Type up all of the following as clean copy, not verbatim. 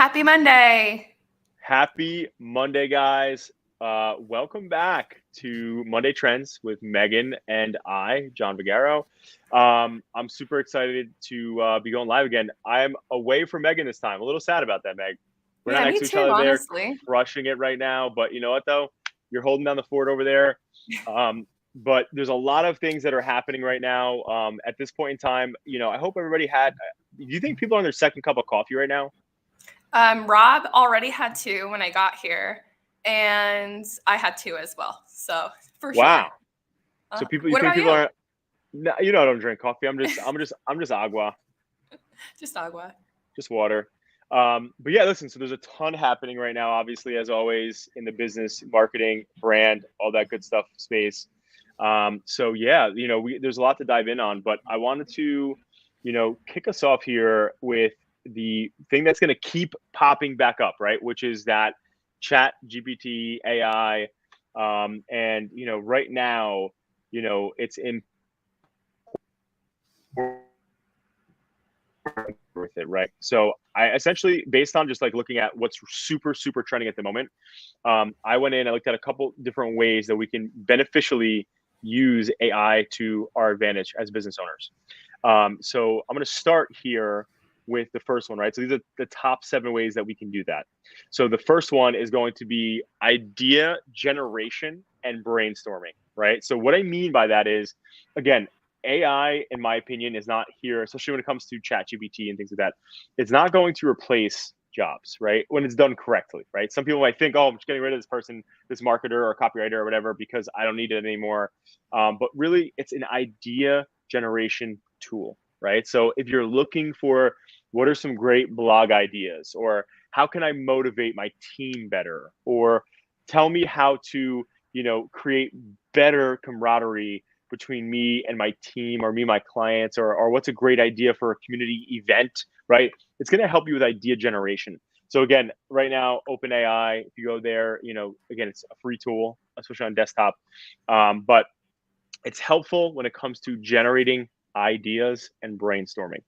Happy Monday. Happy Monday, guys. Welcome back to Monday Trends with Megan and I, John Vigaro. I'm super excited to be going live again. I'm away from Megan this time. A little sad about that, Meg. We're not Yeah, next me to each too, other there, honestly. crushing it right now. But you know what, though? You're holding down the fort over there. But there's a lot of things that are happening right now. At this point in time, I hope everybody had. Do you think people are on their second cup of coffee right now? Rob already had two when I got here, and I had two as well. So for sure. Wow. So you What think about people you? are? No, I don't drink coffee. I'm just agua, Just agua. just water. But yeah, listen. So there's a ton happening right now. Obviously, as always, in the business, marketing, brand, all that good stuff space. So yeah, there's a lot to dive in on. But I wanted to, kick us off here with the thing that's going to keep popping back up, right? Which is that Chat GPT AI, and right now, it's in with it, right? So I essentially, based on just like looking at what's super, super trending at the moment, I went in, I looked at a couple different ways that we can beneficially use AI to our advantage as business owners. So I'm going to start here with the first one, right? So these are the top 7 ways that we can do that. So the first one is going to be idea generation and brainstorming, right? So what I mean by that is, again, AI, in my opinion, is not here, especially when it comes to ChatGPT and things like that. It's not going to replace jobs, right? When it's done correctly, right? Some people might think, oh, I'm just getting rid of this person, this marketer or copywriter or whatever, because I don't need it anymore. But really, it's an idea generation tool, right? So if you're looking for what are some great blog ideas, or how can I motivate my team better, or tell me how to, create better camaraderie between me and my team, or me and my clients, or what's a great idea for a community event, right? It's going to help you with idea generation. So again, right now, OpenAI, if you go there, again, it's a free tool, especially on desktop. But it's helpful when it comes to generating ideas and brainstorming.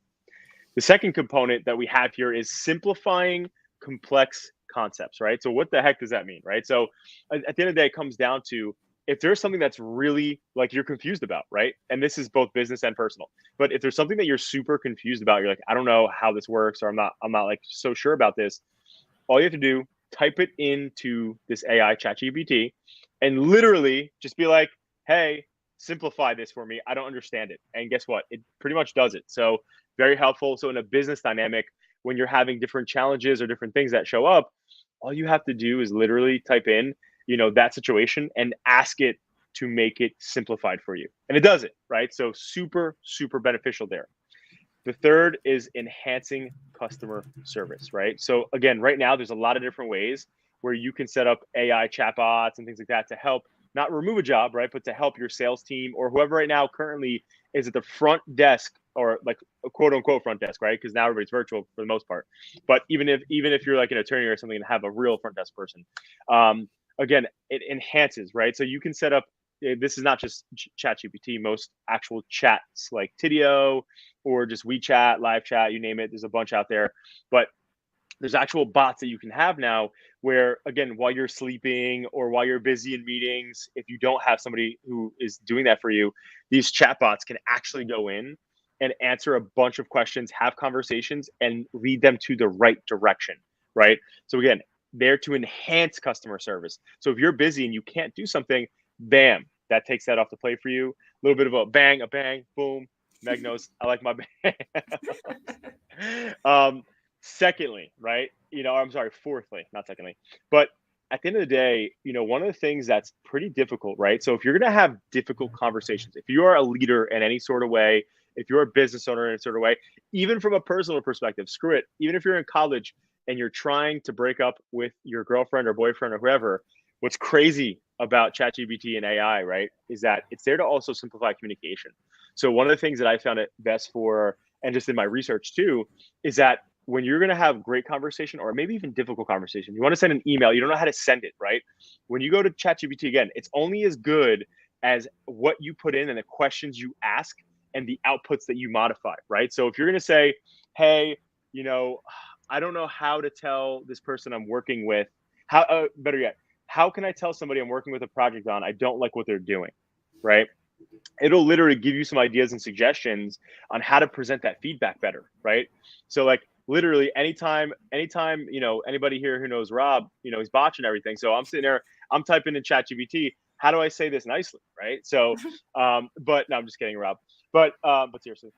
The second component that we have here is simplifying complex concepts, right? So what the heck does that mean, right? So at the end of the day, it comes down to, if there's something that's really like you're confused about, right? And this is both business and personal. But if there's something that you're super confused about, you're like, I don't know how this works, or I'm not like so sure about this. All you have to do, type it into this AI ChatGPT, and literally just be like, hey, simplify this for me. I don't understand it. And guess what? It pretty much does it. So very helpful. So in a business dynamic, when you're having different challenges or different things that show up, all you have to do is literally type in, that situation and ask it to make it simplified for you. And it does it, right? So super, super beneficial there. The third is enhancing customer service, right? So again, right now there's a lot of different ways where you can set up AI chatbots and things like that to help not remove a job, right, but to help your sales team or whoever right now currently is at the front desk, or like a quote unquote front desk, right? Because now everybody's virtual for the most part. But even if you're like an attorney or something and have a real front desk person, again, it enhances, right? So you can set up. This is not just ChatGPT. Most actual chats like Tidio or just WeChat, live chat, you name it. There's a bunch out there, but there's actual bots that you can have now where, again, while you're sleeping or while you're busy in meetings, if you don't have somebody who is doing that for you, these chat bots can actually go in and answer a bunch of questions, have conversations, and lead them to the right direction, right? So again, there to enhance customer service. So if you're busy and you can't do something, bam, that takes that off the plate for you. A little bit of a bang, boom. Meg knows I like my bang. Secondly, right? I'm sorry, fourthly, not secondly. But at the end of the day, one of the things that's pretty difficult, right? So if you're going to have difficult conversations, if you are a leader in any sort of way, if you're a business owner in a sort of way, even from a personal perspective, screw it. Even if you're in college and you're trying to break up with your girlfriend or boyfriend or whoever, what's crazy about ChatGPT and AI, right, is that it's there to also simplify communication. So one of the things that I found it best for, and just in my research too, is that when you're going to have great conversation or maybe even difficult conversation, you want to send an email, you don't know how to send it, right? When you go to ChatGPT, again, it's only as good as what you put in and the questions you ask and the outputs that you modify, right? So if you're going to say, hey, I don't know how to tell this person I'm working with better yet, how can I tell somebody I'm working with a project on I don't like what they're doing, right? It'll literally give you some ideas and suggestions on how to present that feedback better, right? So like literally anytime, anybody here who knows Rob, he's botching everything. So I'm sitting there, I'm typing in ChatGPT, how do I say this nicely, right? So but no, I'm just kidding, Rob. But seriously.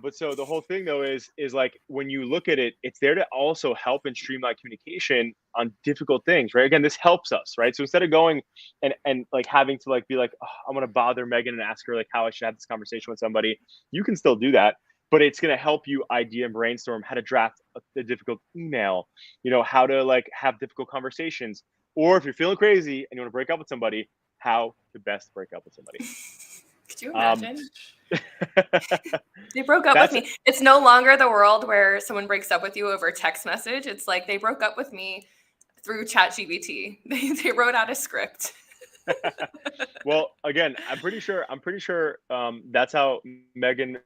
But so the whole thing though is like when you look at it, it's there to also help and streamline communication on difficult things, right? Again, this helps us, right? So instead of going and like having to like be like, oh, I'm gonna bother Megan and ask her like how I should have this conversation with somebody, you can still do that, but it's gonna help you idea and brainstorm how to draft a difficult email, how to like have difficult conversations, or if you're feeling crazy and you want to break up with somebody, how to best break up with somebody. Could you imagine? They broke up with me. It's no longer the world where someone breaks up with you over text message. It's like they broke up with me through ChatGPT. They wrote out a script. Well, again, I'm pretty sure that's how Megan.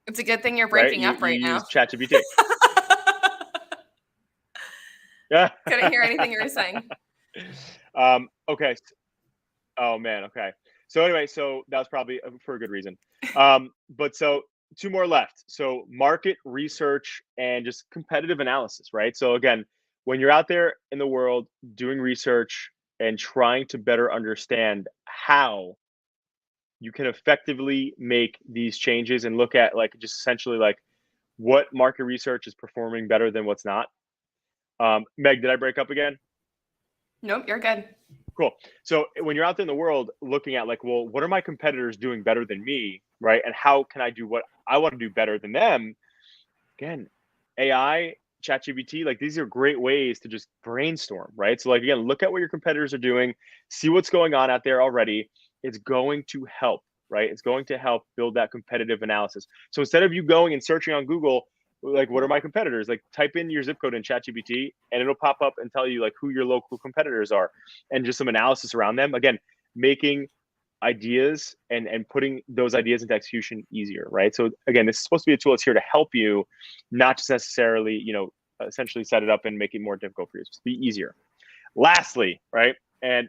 It's a good thing you're breaking up right now. Use ChatGPT. Yeah. Couldn't hear anything you were saying. Okay. Oh man. Okay. So anyway, so that was probably for a good reason. But so 2 more left. So market research and just competitive analysis, right? So again, when you're out there in the world doing research and trying to better understand how you can effectively make these changes and look at like just essentially like what market research is performing better than what's not. Meg, did I break up again? Nope, you're good. Cool. So when you're out there in the world looking at like, well, what are my competitors doing better than me, right? And how can I do what I want to do better than them? Again, AI, ChatGPT, like these are great ways to just brainstorm, right? So like again, look at what your competitors are doing, see what's going on out there already. It's going to help, right? It's going to help build that competitive analysis. So instead of you going and searching on Google, like what are my competitors, like type in your zip code in ChatGPT and it'll pop up and tell you like who your local competitors are and just some analysis around them. Again, making ideas and putting those ideas into execution easier, right? So again, this is supposed to be a tool that's here to help you, not just necessarily essentially set it up and make it more difficult for you. Just be easier. Lastly, right, and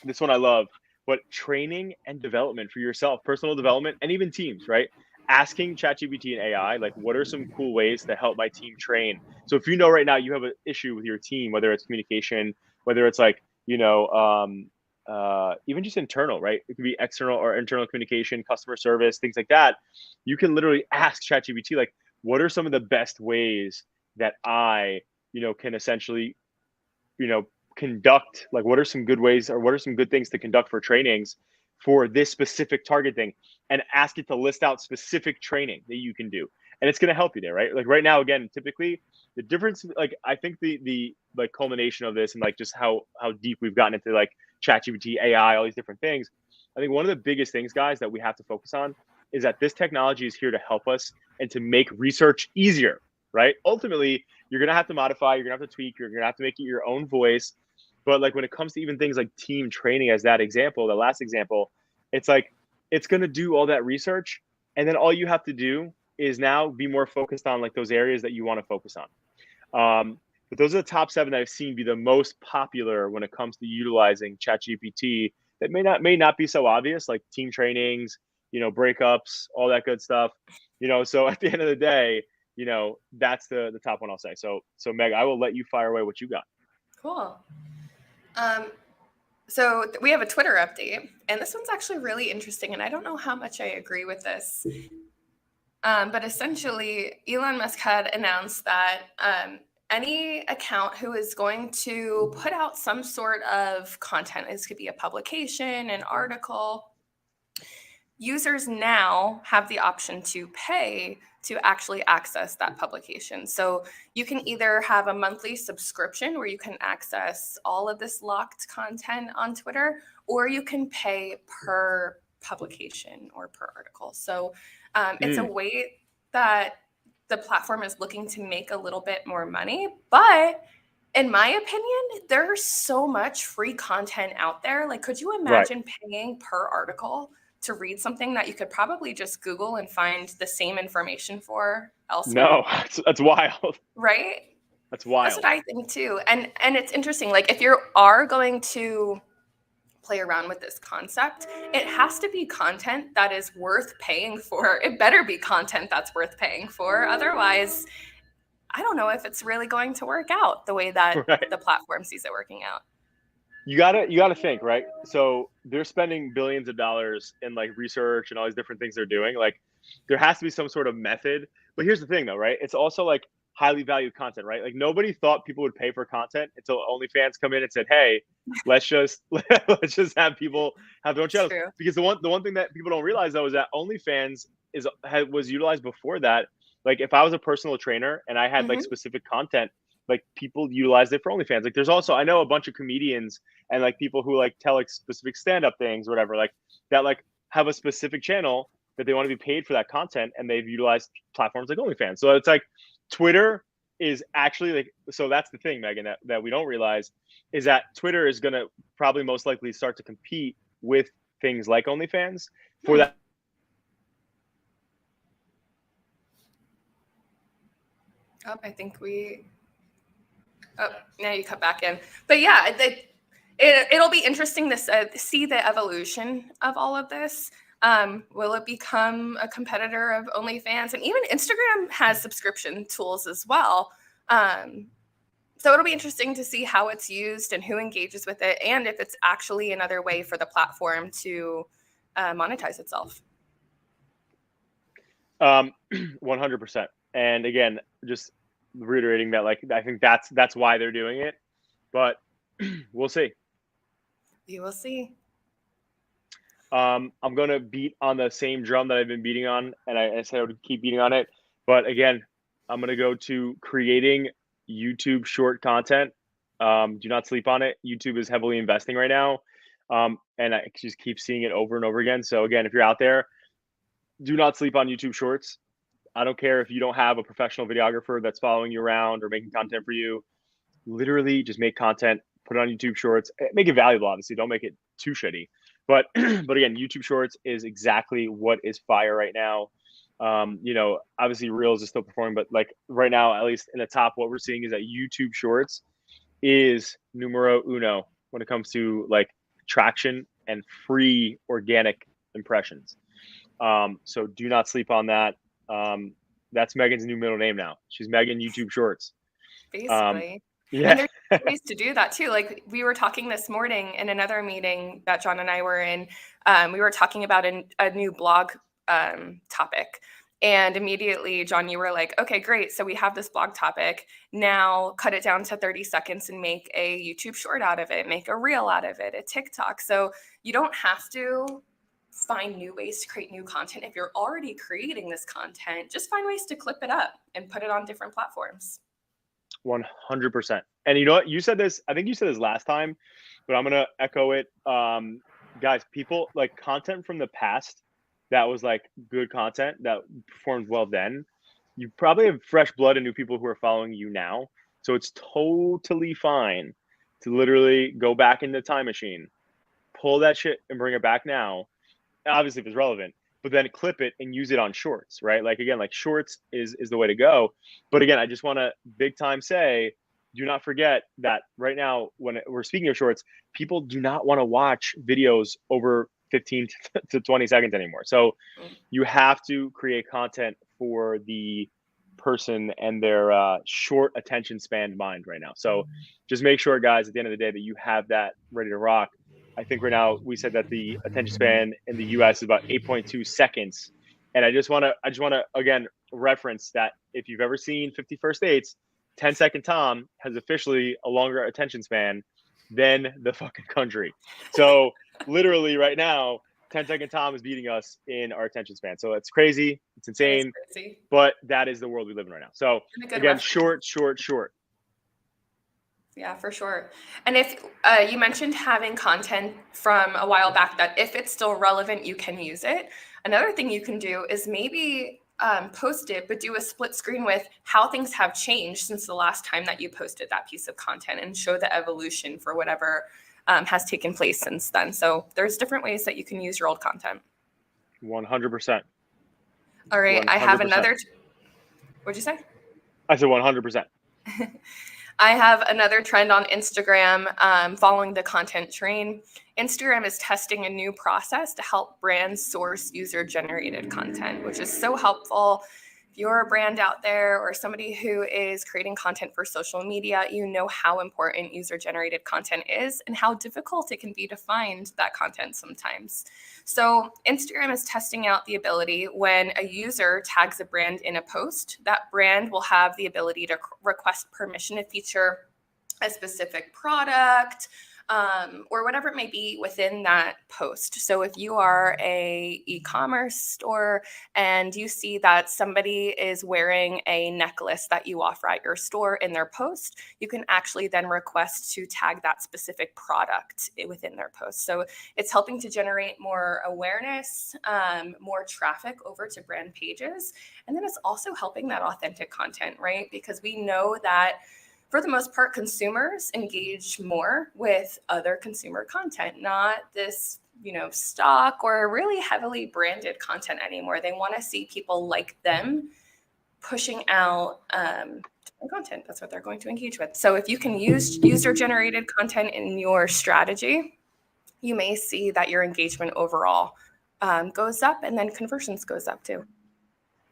this one I love, but training and development for yourself, personal development, and even teams, right? Asking ChatGPT and AI, like, what are some cool ways to help my team train? So if right now you have an issue with your team, whether it's communication, whether it's like, even just internal, right? It could be external or internal communication, customer service, things like that. You can literally ask ChatGPT, like, what are some of the best ways that I, can essentially, conduct, like, what are some good ways or what are some good things to conduct for trainings for this specific target thing, and ask it to list out specific training that you can do. And it's going to help you there, right? Like right now, again, typically the difference, like I think the like culmination of this and like just how deep we've gotten into like ChatGPT, AI, all these different things. I think one of the biggest things, guys, that we have to focus on is that this technology is here to help us and to make research easier, right? Ultimately, you're going to have to modify, you're going to have to tweak, you're going to have to make it your own voice. But like when it comes to even things like team training, as that example, the last example, it's like it's going to do all that research. And then all you have to do is now be more focused on like those areas that you want to focus on. But those are the top 7 that I've seen be the most popular when it comes to utilizing ChatGPT that may not be so obvious, like team trainings, breakups, all that good stuff. So at the end of the day, that's the top one I'll say. So Meg, I will let you fire away what you got. Cool. So we have a Twitter update, and this one's actually really interesting, and I don't know how much I agree with this. But essentially, Elon Musk had announced that any account who is going to put out some sort of content, this could be a publication, an article, users now have the option to pay to actually access that publication. So you can either have a monthly subscription where you can access all of this locked content on Twitter, or you can pay per publication or per article. So it's a way that the platform is looking to make a little bit more money. But in my opinion, there's so much free content out there. Like, could you imagine paying per article to read something that you could probably just Google and find the same information for elsewhere. No, that's wild. Right? That's wild. That's what I think too. And it's interesting, like if you are going to play around with this concept, it has to be content that is worth paying for. It better be content that's worth paying for. Otherwise, I don't know if it's really going to work out the way that Right. the platform sees it working out. You gotta think, right? So they're spending billions of dollars in like research and all these different things they're doing. Like there has to be some sort of method. But here's the thing though, right? It's also like highly valued content, right? Like nobody thought people would pay for content until OnlyFans come in and said, "Hey, let's just have people have their own channels." True. Because the one thing that people don't realize though is that OnlyFans was utilized before that. Like if I was a personal trainer and I had like specific content, like people utilized it for OnlyFans. Like there's also, I know a bunch of comedians and like people who like tell like specific stand-up things, whatever, like that like have a specific channel that they want to be paid for that content, and they've utilized platforms like OnlyFans. So it's like Twitter is actually like, so that's the thing, Megan, that we don't realize is that Twitter is going to probably most likely start to compete with things like OnlyFans for that. Oh, I think now you cut back in. But yeah, it'll be interesting to see the evolution of all of this. Will it become a competitor of OnlyFans? And even Instagram has subscription tools as well. So it'll be interesting to see how it's used and who engages with it, and if it's actually another way for the platform to monetize itself. 100%. And again, just reiterating that, like, I think that's why they're doing it, but we'll see. You will see. I'm going to beat on the same drum that I've been beating on, and I said I would keep beating on it. But again, I'm going to go to creating YouTube short content. Do not sleep on it. YouTube is heavily investing right now. And I just keep seeing it over and over again. So again, if you're out there, do not sleep on YouTube shorts. I don't care if you don't have a professional videographer that's following you around or making content for you. Literally just make content, put it on YouTube shorts, make it valuable. Obviously, don't make it too shitty. But again, YouTube shorts is exactly what is fire right now. Obviously Reels is still performing, but like right now, at least in the top, what we're seeing is that YouTube shorts is numero uno when it comes to like traction and free organic impressions. So do not sleep on that. That's Megan's new middle name now. She's Megan YouTube Shorts. Basically. Yeah. And there's ways to do that too. Like we were talking this morning in another meeting that John and I were in. We were talking about a new blog topic. And immediately, John, you were like, okay, great. So we have this blog topic. Now cut it down to 30 seconds and make a YouTube short out of it, make a reel out of it, a TikTok. So you don't have to find new ways to create new content. If you're already creating this content, just find ways to clip it up and put it on different platforms. 100%. And you know what? You said this, I think you said this last time, but I'm going to echo it. Guys, people like content from the past that was like good content that performed well then. You probably have fresh blood and new people who are following you now. So it's totally fine to literally go back in the time machine, pull that shit and bring it back now. Obviously, if it's relevant, but then clip it and use it on shorts, right? Like, again, like shorts is the way to go. But again, I just want to big time say, do not forget that right now, when we're speaking of shorts, people do not want to watch videos over 15 to 20 seconds anymore. So you have to create content for the person and their short attention span mind right now. So just make sure, guys, at the end of the day that you have that ready to rock. I think right now we said that the attention span in the US is about 8.2 seconds. And I just want to again reference that if you've ever seen 50 First Dates, 10-second Tom has officially a longer attention span than the fucking country. So literally right now, 10-second Tom is beating us in our attention span. So it's crazy. It's insane. Crazy. But that is the world we live in right now. So again, short. Yeah, for sure. And if you mentioned having content from a while back that if it's still relevant, you can use it. Another thing you can do is maybe post it, but do a split screen with how things have changed since the last time that you posted that piece of content and show the evolution for whatever has taken place since then. So there's different ways that you can use your old content. 100%. All right, I have 100%. another. What'd you say? I said 100%. I have another trend on Instagram, following the content train. Instagram is testing a new process to help brands source user-generated content, which is so helpful. If you're a brand out there or somebody who is creating content for social media, you know how important user-generated content is and how difficult it can be to find that content sometimes. So Instagram is testing out the ability when a user tags a brand in a post, that brand will have the ability to request permission to feature a specific product, or whatever it may be within that post. So if you are a e-commerce store and you see that somebody is wearing a necklace that you offer at your store in their post, you can actually then request to tag that specific product within their post. So it's helping to generate more awareness, more traffic over to brand pages. And then it's also helping that authentic content, right? Because we know that for the most part, consumers engage more with other consumer content, not this, stock or really heavily branded content anymore. They want to see people like them pushing out content. That's what they're going to engage with. So if you can use user-generated content in your strategy, you may see that your engagement overall goes up, and then conversions goes up too.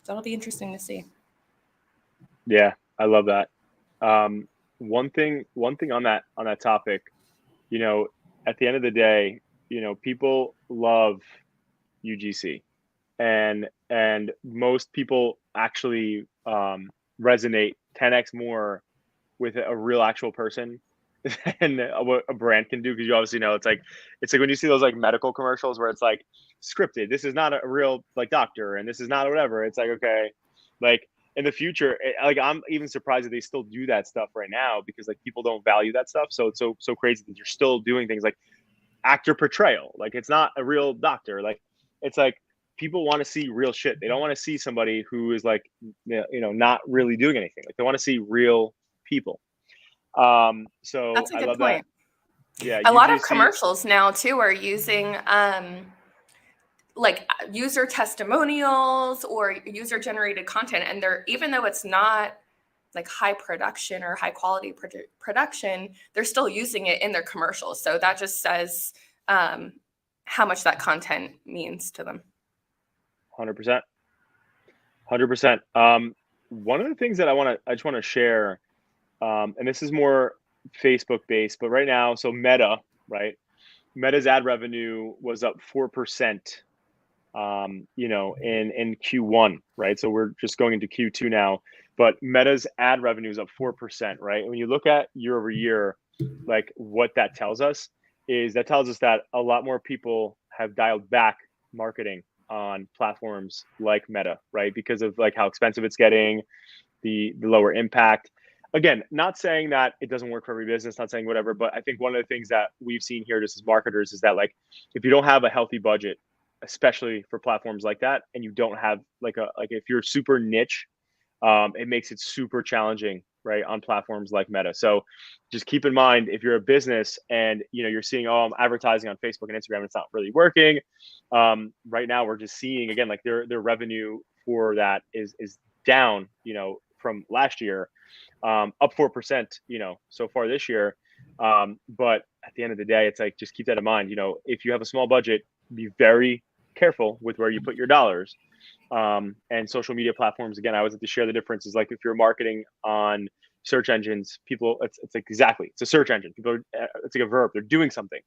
That'll be interesting to see. Yeah, I love that. One thing on that topic, at the end of the day, people love UGC, and most people actually resonate 10x more with a real actual person than what a brand can do, because you obviously know it's like when you see those like medical commercials where it's like scripted, this is not a real like doctor and this is not whatever. It's like, okay, like in the future, like I'm even surprised that they still do that stuff right now, because like people don't value that stuff. So it's so crazy that you're still doing things like actor portrayal. Like it's not a real doctor. Like it's like people want to see real shit. They don't want to see somebody who is like, not really doing anything. Like they want to see real people. So That's a I good love point. that. Yeah, A lot of UGC. commercials now too are using like user testimonials or user generated content, and they're, even though it's not like high production or high quality production, they're still using it in their commercials. So that just says how much that content means to them. 100%. 100%. One of the things that I just want to share, and this is more Facebook based, but right now, so Meta, right? Meta's ad revenue was up 4%, in Q1, right? So we're just going into Q2 now, but Meta's ad revenue is up 4%, right? When you look at year over year, like what that tells us that a lot more people have dialed back marketing on platforms like Meta, right? Because of like how expensive it's getting, the lower impact. Again, not saying that it doesn't work for every business, not saying whatever, but I think one of the things that we've seen here just as marketers is that like if you don't have a healthy budget, especially for platforms like that, and you don't have like if you're super niche, it makes it super challenging, right, on platforms like Meta. So just keep in mind, if you're a business and you're seeing, oh, I'm advertising on Facebook and Instagram, and it's not really working. Right now, we're just seeing again like their revenue for that is down, from last year, up 4%, so far this year. But at the end of the day, it's like just keep that in mind. If you have a small budget, be very careful with where you put your dollars. And social media platforms, again, I always like to share the differences. Like if you're marketing on search engines, people, it's like exactly, it's a search engine. People it's like a verb, they're doing something.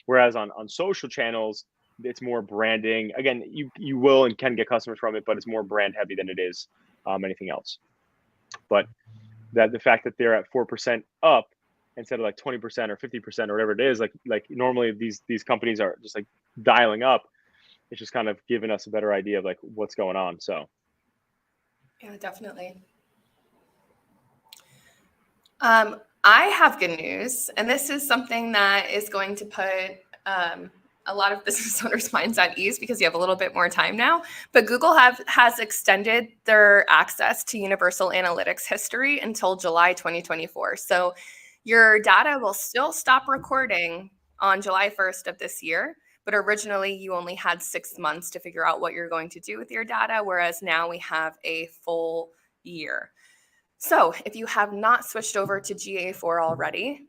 Whereas on social channels, it's more branding. Again, you will and can get customers from it, but it's more brand heavy than it is anything else. But that the fact that they're at 4% up instead of like 20% or 50% or whatever it is, like normally these companies are just like dialing up. It's just kind of giving us a better idea of like what's going on. So yeah, definitely. I have good news, and this is something that is going to put a lot of business owners' minds at ease because you have a little bit more time now. But Google has extended their access to Universal Analytics history until July 2024. So your data will still stop recording on July 1st of this year, But originally, you only had 6 months to figure out what you're going to do with your data, whereas now we have a full year. So if you have not switched over to GA4 already,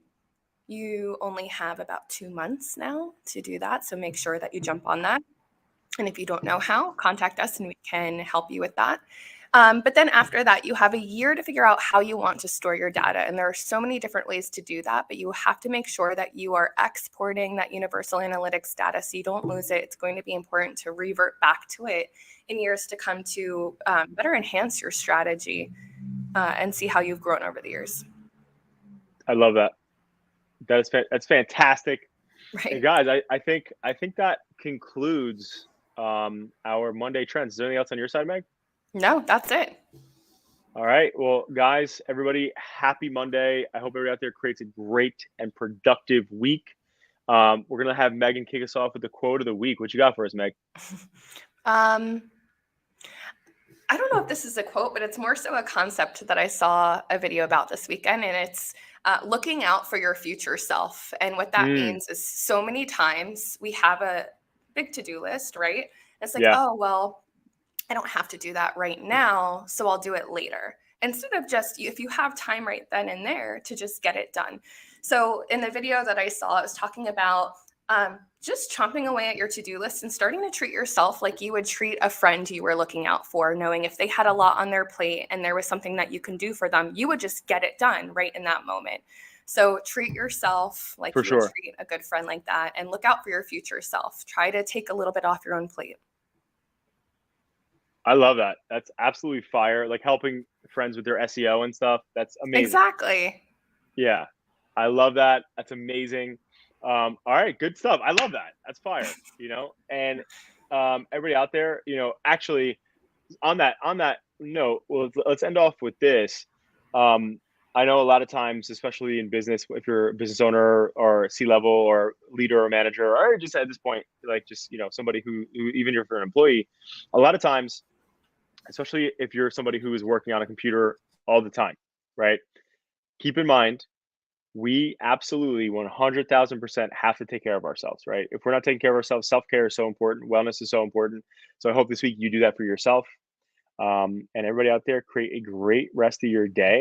you only have about 2 months now to do that. So make sure that you jump on that. And if you don't know how, contact us and we can help you with that. But then after that, you have a year to figure out how you want to store your data. And there are so many different ways to do that, but you have to make sure that you are exporting that Universal Analytics data so you don't lose it. It's going to be important to revert back to it in years to come to better enhance your strategy and see how you've grown over the years. I love that. That's fantastic. Right. And guys, I think that concludes our Monday trends. Is there anything else on your side, Meg? No, that's it. All right. Well, guys, everybody, happy Monday. I hope everybody out there creates a great and productive week. We're going to have Megan kick us off with the quote of the week. What you got for us, Meg? I don't know if this is a quote, but it's more so a concept that I saw a video about this weekend, and it's looking out for your future self. And what that means is so many times we have a big to-do list, right? And it's like, oh, well, I don't have to do that right now, so I'll do it later. Instead of just, if you have time right then and there, to just get it done. So in the video that I saw, I was talking about just chomping away at your to-do list and starting to treat yourself like you would treat a friend you were looking out for, knowing if they had a lot on their plate and there was something that you can do for them, you would just get it done right in that moment. So treat yourself like you would treat a good friend like that, and look out for your future self. Try to take a little bit off your own plate. I love that. That's absolutely fire. Like helping friends with their SEO and stuff. That's amazing. Exactly. Yeah. I love that. That's amazing. All right, good stuff. I love that. That's fire, and everybody out there, actually on that note, well, let's end off with this. I know a lot of times, especially in business, if you're a business owner or C-level or leader or manager, or just at this point, like just, somebody who even if you're an employee, a lot of times, especially if you're somebody who is working on a computer all the time, right? Keep in mind, we absolutely 100,000% have to take care of ourselves, right? If we're not taking care of ourselves, self-care is so important. Wellness is so important. So I hope this week you do that for yourself. And everybody out there, create a great rest of your day.